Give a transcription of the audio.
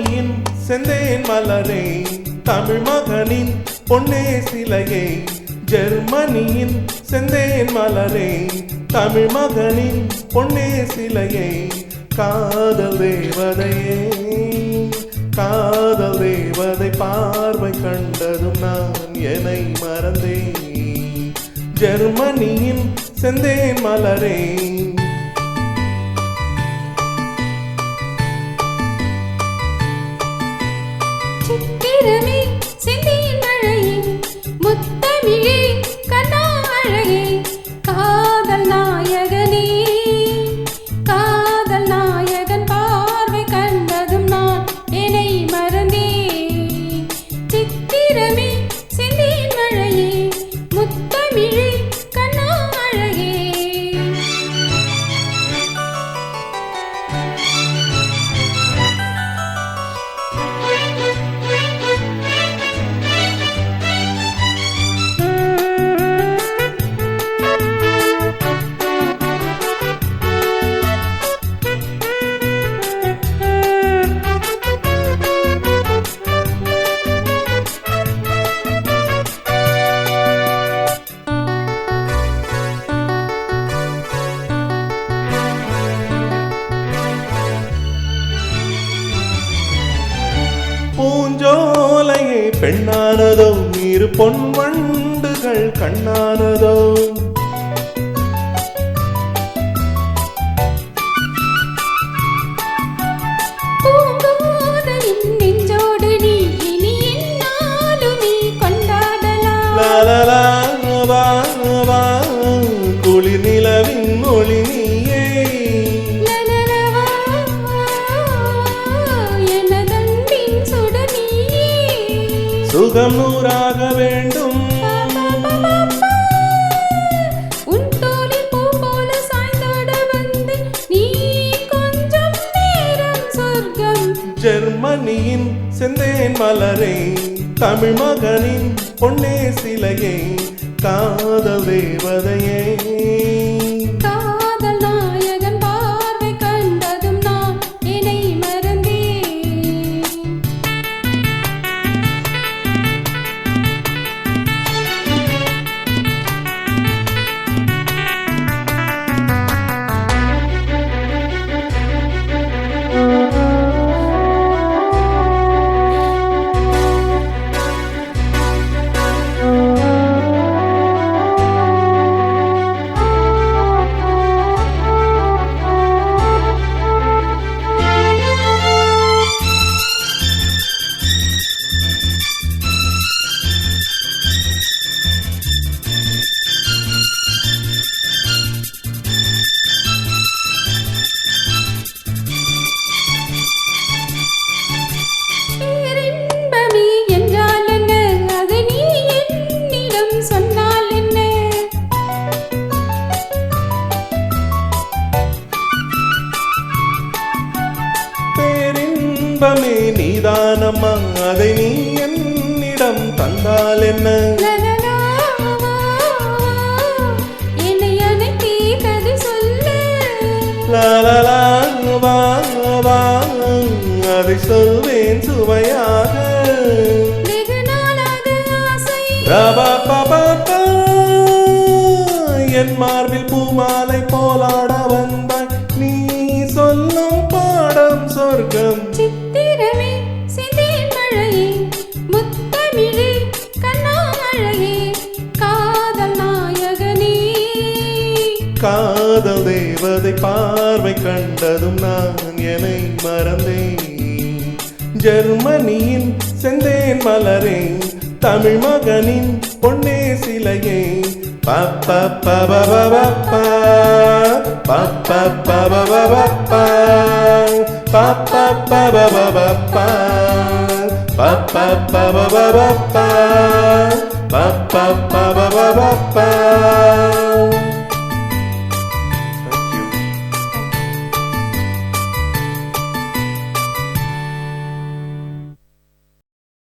ஜெர்மனியின் செந்தேன் மலரே தமிழ் மகனின் பொன்னே சிலையே ஜெர்மனியின் செந்தேன் மலரே தமிழ் மகனின் பொன்னே சிலையே காதல் தேவதையே காதல் தேவதை பார்வை கண்டதும் நான் என்னை மறந்தேன் ஜெர்மனியின் செந்தேன் மலரே சித்திரமே செந்தேன் மழையே முத்தமிழே கண்ணா அழகே காதல் நாயகனே காதல் நாயகன் பார்வை கண்டதும் நான் என்னை மறந்தேன் சித்திரமே செந்தேன் மழையே முத்தமிழே கண்ணா அழகே பூஞ்சோலையே பெண்ணானதோ இரு பொன் வண்டுகள் கண்ணானதோ பூங்கோதையின் நெஞ்சோடு நீ இனி என்னாலுமே கொண்டாடலாம் லாலலா வா வா குளிர் நிலவின் ஒளி நீயே லலலவா எனதன்பின் சுடனியே சுகம் நூறாக வேண்டும் உன் தோளில் பூ போல சாய்ந்தாட வந்து நீ கொஞ்சம் நேரம் சொர்க்கம் ஜெர்மனியின் செந்தேன் மலரே தமிழ் மகனின் பொன்னே சிலையே காதல் தேவதையே காதல் நாயகன் பார்வை கண்டதும் நான் என்னை மறந்தேன் பேரின்பமே என்றால் என்ன அதை நீ என்னிடம் சொன்னால் என்ன பேரின்பமே நீதானம்மா அதை நீ என்னிடம் தந்தால் என்ன லலலாவா என்னை அணைத்தே கதை சொல்ல லாலலா வா வா அதை சொல்வேன் சுவையாக வெகு நாளாக ஆசை ரபா பபா பா. என் மார்பில் பூமாலை போலாட வந்தாய் நீ சொல்லும் பாடம் சொர்க்கம் சித்திரமே செந்தேன் மழையே முத்தமிழே கண்ணா அழகே காதல் நாயகனே காதல் தேவதை பார்வை கண்டதும் நான் என்னை மறந்தேன் ஜெர்மனியின் செந்தேன் மலரே தமிழ் மகனின் பொன்னே சிலையே பப்ப பபபபப்பா பப்ப பபபபப்பா பப்ப பபபபப்பா பப்ப பபபபப்பா பப்ப பபபபப்பா